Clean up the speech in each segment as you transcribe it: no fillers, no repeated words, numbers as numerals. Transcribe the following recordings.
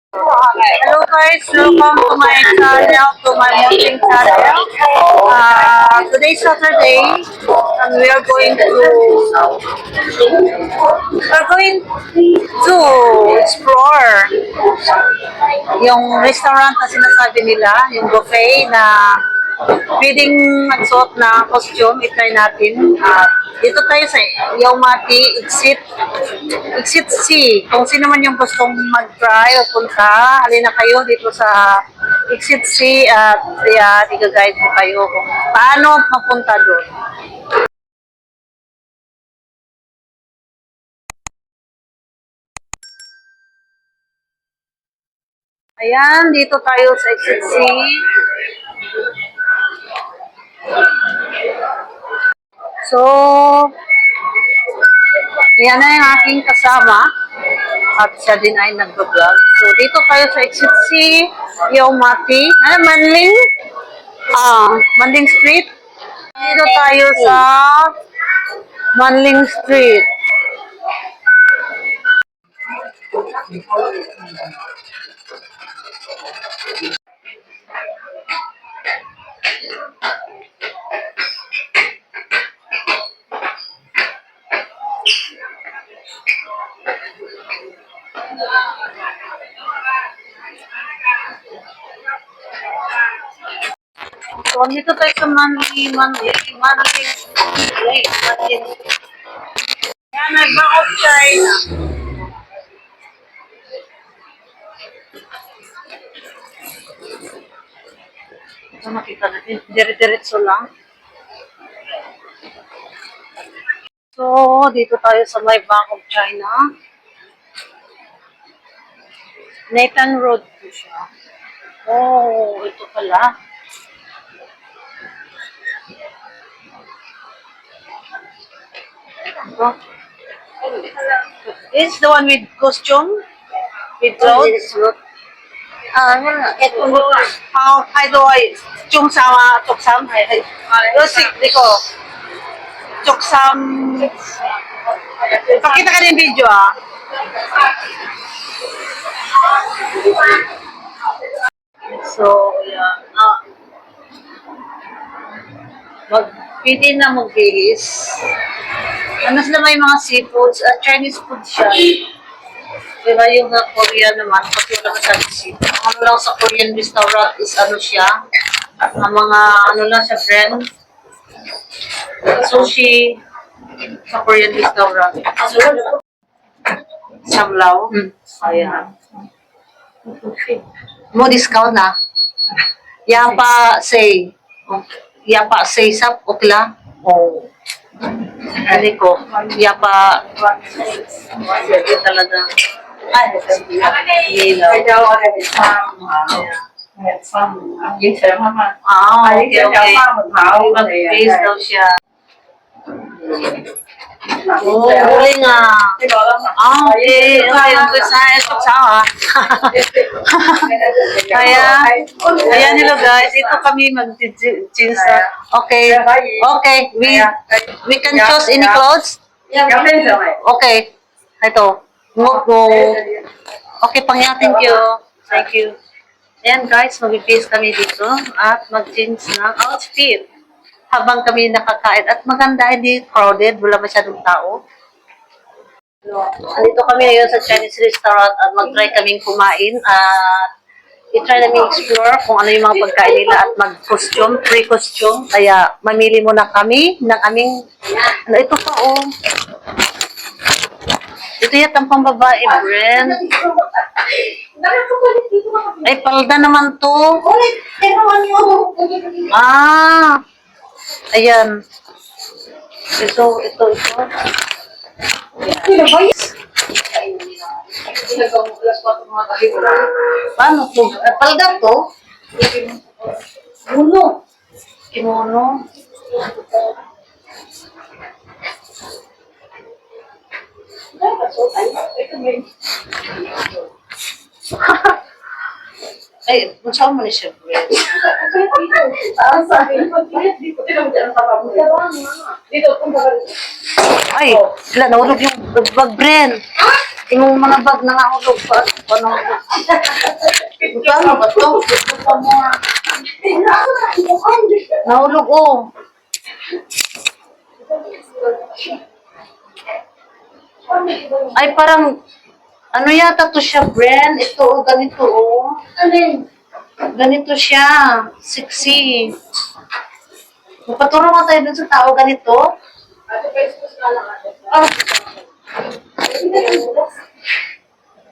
Hello guys, welcome to my channel, to my morning channel. Today's Saturday, and we are going to explore yung restaurant na sinasabi nila, yung buffet na pwedeng magsuot na costume, i-try natin. Dito tayo sa Yaumati Exit C. Kung sino man yung gustong mag-try o punta, halina kayo dito sa Exit C at i-guide ko kayo kung paano mapunta doon. Ayan, dito tayo sa Exit C. So, yan na yung aking kasama at siya din ay nag-vlog. So, dito tayo sa Exit C, Yaumati, Manling? Manling Street. Dito tayo sa Manling Street. So, dito tayo sa Manling. Yan, nag-Bank of China. Ito nakita natin. Dire-diretso lang. So, dito tayo sa may Bank of China. Nathan Road po siya. Oh, ito pala. Ito. This is the one with costume? With clothes? Hai đôi chung sao chục sắm hay đôi xịt đi cô chục sắm pakita ka din video So pwede na magbihis. Ano sila, may mga seafoods at Chinese food siya. Diba yung Korean naman, kasi wala ka sa seafood. Ano lang sa Korean restaurant is ano siya, ang mga ano lang siya, brand, sushi sa Korean restaurant. Samlaw. Ayan. Mo discount na. Yapa say. Yapa say sap ukla. Oh. Ano ko? Yapa. Sige talaga. Ilaw. Okay. Mag-base daw siya. Huli nga. Okay. Ayan nila guys. Ito kami mag-jeans. Okay. We can choose any clothes? Okay. Ito. Okay, pangya. Thank you. Ayan guys, mag-base kami dito at mag-jeans ng outfit. Habang kami nakakain at maganda, hindi crowded, wala masyadong tao. Andito kami ngayon sa Chinese restaurant at mag-try kaming kumain at i-try namin explore kung ano yung mga pagkain nila at mag-costume, pre-costume. Kaya mamili muna kami ng aming, ito pa ito yata ang pambabae brand. Ay, palda naman to. Ayan. Ito. Paano to? Palda to? Kimono. Ay, saan mo na siya, bread? Ay, sila nahulog yung bag brand. Yung mga bag na nahulog pa. Ano? Paano ba ito? Nahulog, oh. Ay, parang, ano yata to siya, Bren? Ito, oh, ganito, oh. Ganito siya. Sexy. Magpaturo mo tayo dun sa tao ganito. Ah.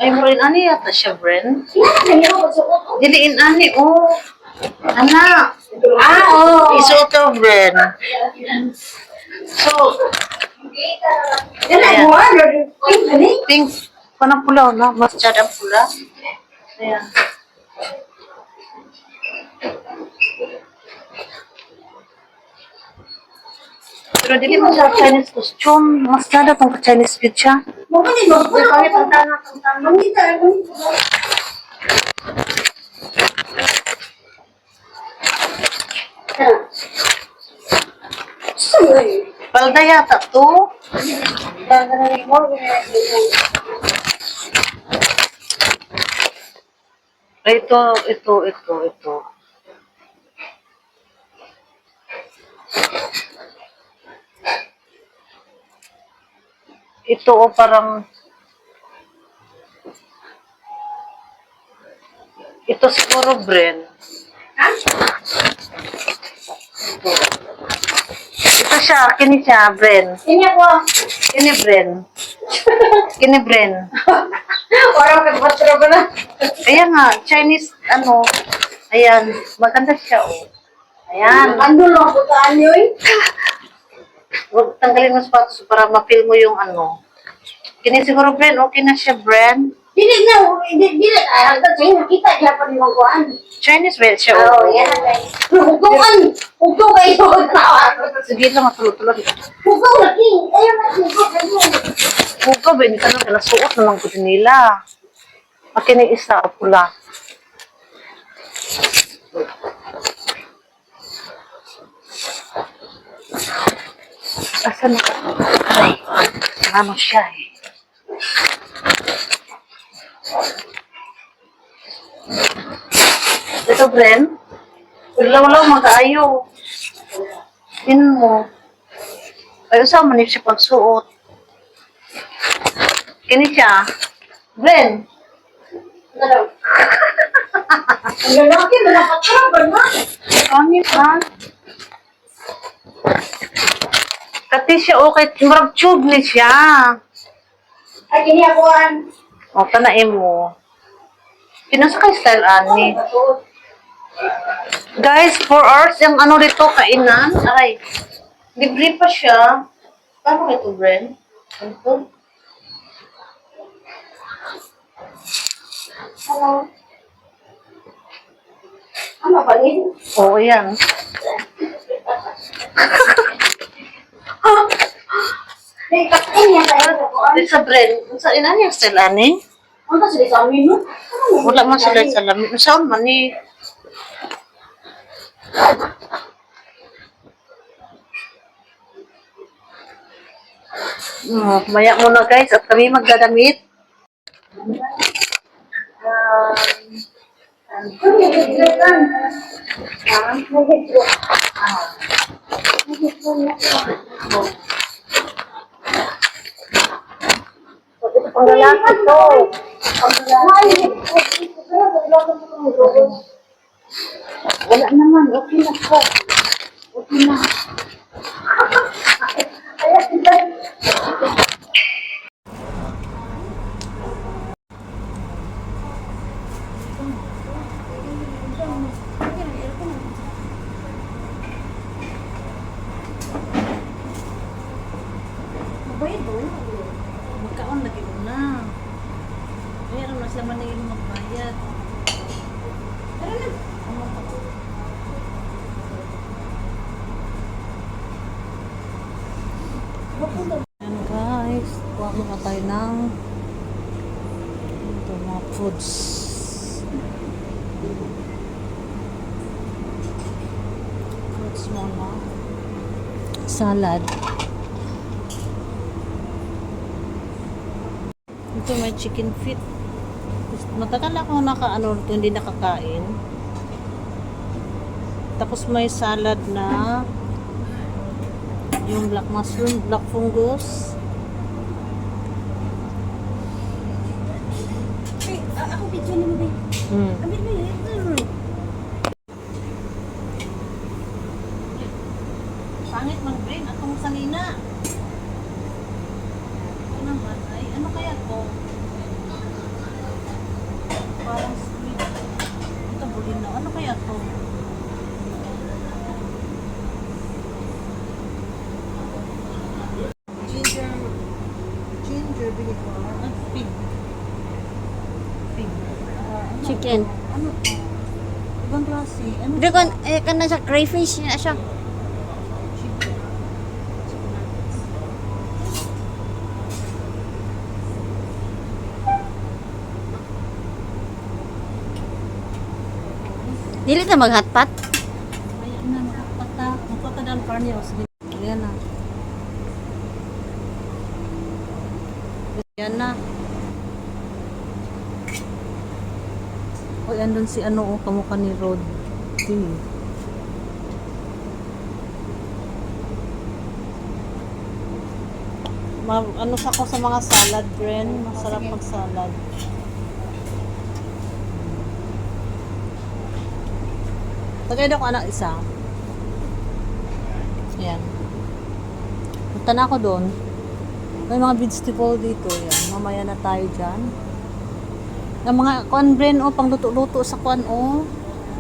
Ay, mo rin, ano yata siya, Bren? Diliin, ani, oh. Ana. Oh. Isuot to, Bren. So, pink. Panang pula, no? Masyad ang pula. Ayan. Pero dili mo siya Chinese costume. Mas nada tong Chinese fit siya. Palda yata to. Ito. Ito o parang ito siguro Bren. Ito siya, kini siya, Bren. Kini Bren. Orang kagpatro ba na? Ayan nga, Chinese, ano, ayan, maganda siya, oh. Ayan. Ano lang po taan yun? Huwag tanggalin mo sapatos para ma-feel mo yung ano. Kini siguro, Bren, okay na siya, Bren. Dili na, hanggang sa'yo nakita niya pa rin magkuhan. Chinese wear siya, Oo, yan na guys. Hukuman! Hukuk kayo! Sige lang, matulog-tulog. Hukuk na king! Ayaw na king! Huwag ba, hindi ka nang kinasuot naman ko din nila. Makinig isa, pula. Asan na? Ay, ano siya eh. Ito, Bren. Ulaw-ulaw, mag-aayo. Tinan mo. Ay, saan man siya pagsuot? Kini siya. Bren. Ano? Ang lalaki, nalapatraban na. Pangit, ha? Kati siya, okay. Marag tube ni siya. Ay, kiniyakuan. O, tanaim mo. Pinasa kay style, ani. Guys, 4 hours yung ano dito, kainan. Aray. Libre pa siya. Paano ito, Bren? Ito? Ano? Ano ba yun? Oo, yan. May kakin niya tayo sa kuhan. Dito sa Bren, sa ina niya style, ani? Ano kasi sa amin, no? Wala man sila sa lamin. Saan man ni? Maya muna guys at kami magdadamit. Ito pang lalaki to. Wala naman, okay na po. Okay na. Magkaon lagi mo na. Meron na sila man yung magbayad. Tara na. Ayan guys, kuha muna tayo ng ito, mga foods. Foods muna. Salad. Ito may chicken feet. Matagal ako nakaano ito, hindi nakakain. Tapos may salad na yung black mushroom, black fungus. Ako video ni mo ba? Ambil mo yun. Pangit mang brain atong salina. Ito naman ay ano kaya to? Parang squid. Ito bulin na. Ano kaya to? Ginger vinegar. At pig. Pig. Ano Chicken. to? Ano to? Ibang klase. Ano Di kan kan na siya crayfish na siya. chicken? Dili ta mag-hotpot. Ayan na, magpata daw karne o sige. Ayan na. Ayan na. O, andun si ano, oh, kamukha ni Rod. Ano sa ako sa mga salad, Bren? Masarap pag salad. Tagay ko anak isa. Ayan. Punta na ako doon. May mga vegetable dito. Yan. Mamaya na tayo dyan. Ang mga kuan Bren, oh, pang luto-luto sa kuan, oh.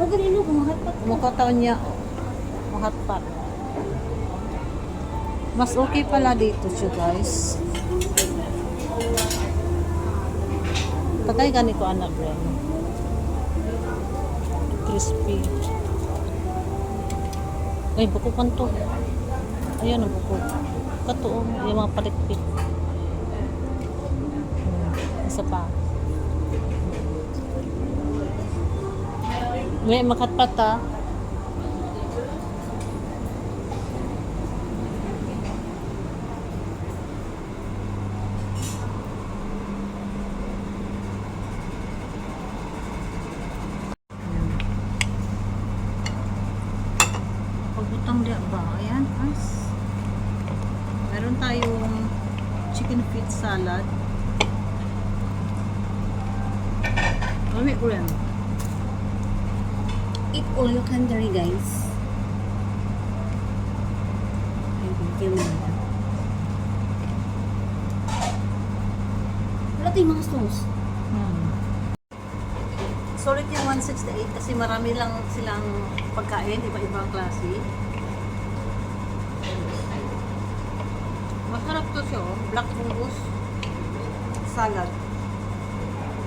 Huwag ganun kung hotpot. Mukha taon niya, oh. Hot pot. Mas okay pala dito siya, guys. Tagay gani ko anak, Bren. Crispy. Ay, buko kan to. Ayan ang buko. Kato, oh, yung mga palikpik. Isa pa. May makatpat ah. Pagbutang dia ba? Ayan, guys. Meron tayong chicken feet salad. Lami ko yan. Eat all you can dairy, guys. Ay, bigyan mo na. Wala tayong mga stones. Solid yung 168 kasi marami lang silang pagkain, iba-ibang klase. Masarap to siya, oh. Black fungus salad.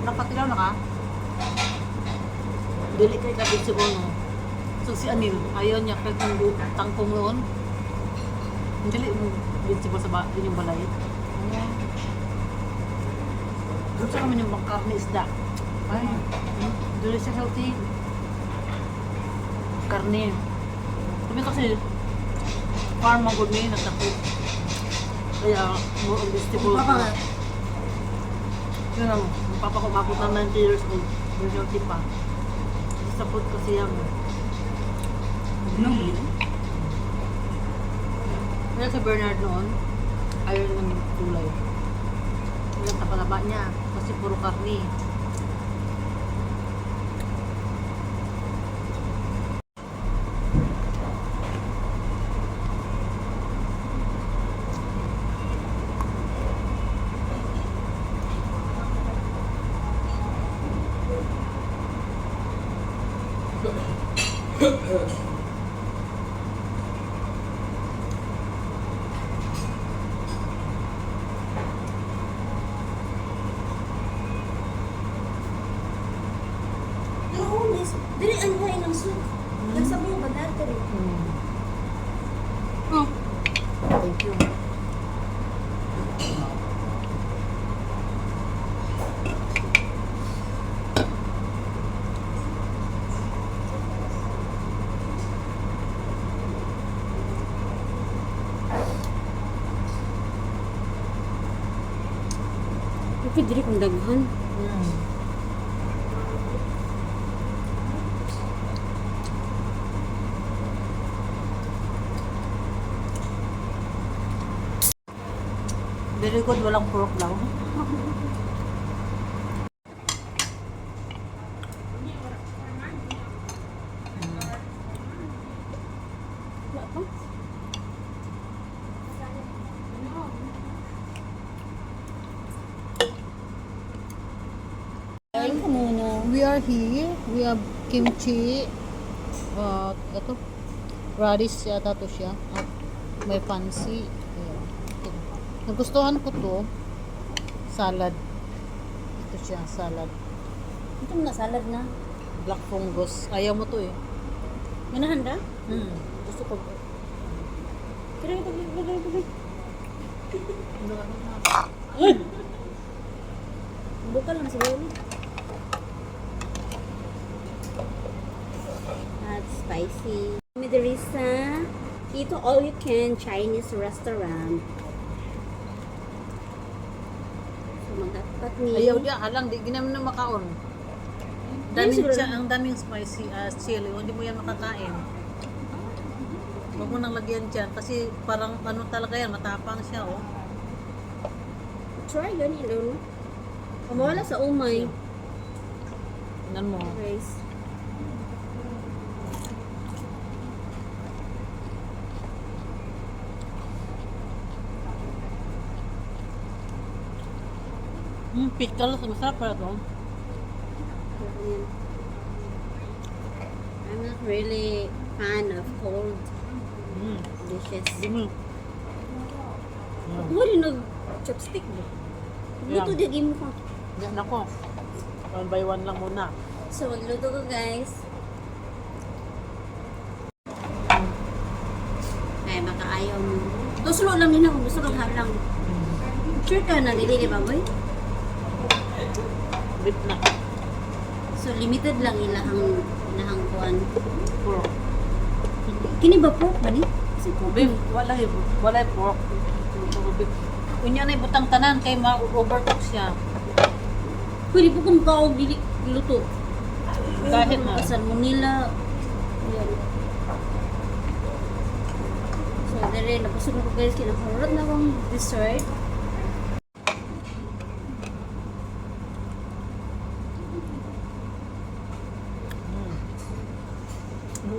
Nakatilaw na ka? Dili kay ka vegetable, no? So si Anil, ayaw niya kay kung tangkong noon. Dili mo vegetable sa inyong balay. Gusto kami yung karne isda. Ay, dili siya healthy. Karne. Kami kasi farm ang good may nagtakot. Kaya more on vegetable. Yun ang papa ko mabot ng 90 years old. Very healthy pa. Sa food kasi yan. No, Kaya si Bernard noon, ayaw ng kulay. Ilang tapalaba niya. Kasi puro karni. Dili ang hain ng soup. Nagsabi yung badate rin. Oh. Thank you. Kape diri kung daghan. Very good, walang pork daw. Wala pa. Kain ka muna. We are here. We have kimchi. Ito. Radish yata to siya. At may pansi. Ayan. Nagustuhan ko to. Salad. Ito siya, salad. Ito na salad na. Black fungus. Ayaw mo to eh. Manahan da? Gusto ko. Kira ito, ito. Buka lang siguro. That's spicy. Midorisa, ito all you can Chinese restaurant. So magdapat ni. Ayaw dia. Alang, di ginam na makaon. Daming siya, ang daming spicy chili. Hindi mo yan makakain. Huwag mo nang lagyan dyan. Kasi parang ano talaga yan. Matapang siya oh. Try ganyan lang. Kamawala sa umay. Tingnan mo. Guys. Pickles. Masarap pala to. Ayan. I'm not really fan of cold dishes. Di mo. Wala nag chopstick ba? Luto Yeah. di mo ka. Yan ako. One by one lang muna. So magluto ko guys. Ay baka ayaw mo. Tuslo lang din ako. Gusto kong halang. Sure ka na dili ba boy? Beef na. So limited lang ilahang kuan. Pork. Kini ba pork ba ni? Kasi pork. Beef. Wala eh. Wala eh pork. Puro beef. Kunya na ibutang tanan kay ma-overcook siya. Pwede po kung kaog dili luto. Kahit na. Salmonella. Yan. So dere napusog na ko guys kinahurot na akong dessert.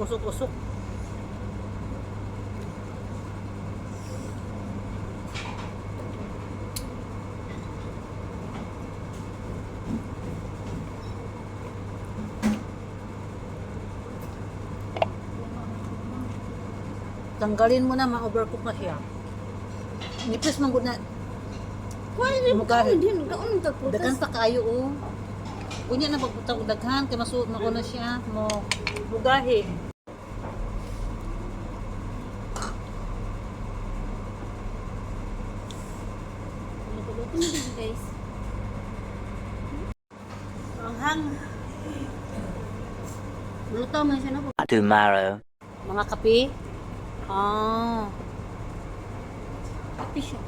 Usok-usok. Tanggalin mo na, ma-overcook na siya. Nipis man gud na. Why din Magkahit. din gaon ta prutas. Daghan pa kayo oh. Unya na pagbutang daghan kay masuot na ko na siya mo bugahi. Luto na din guys. Ang hang Luto man siya na po. Tomorrow. mga kape. Ah. Kape siya.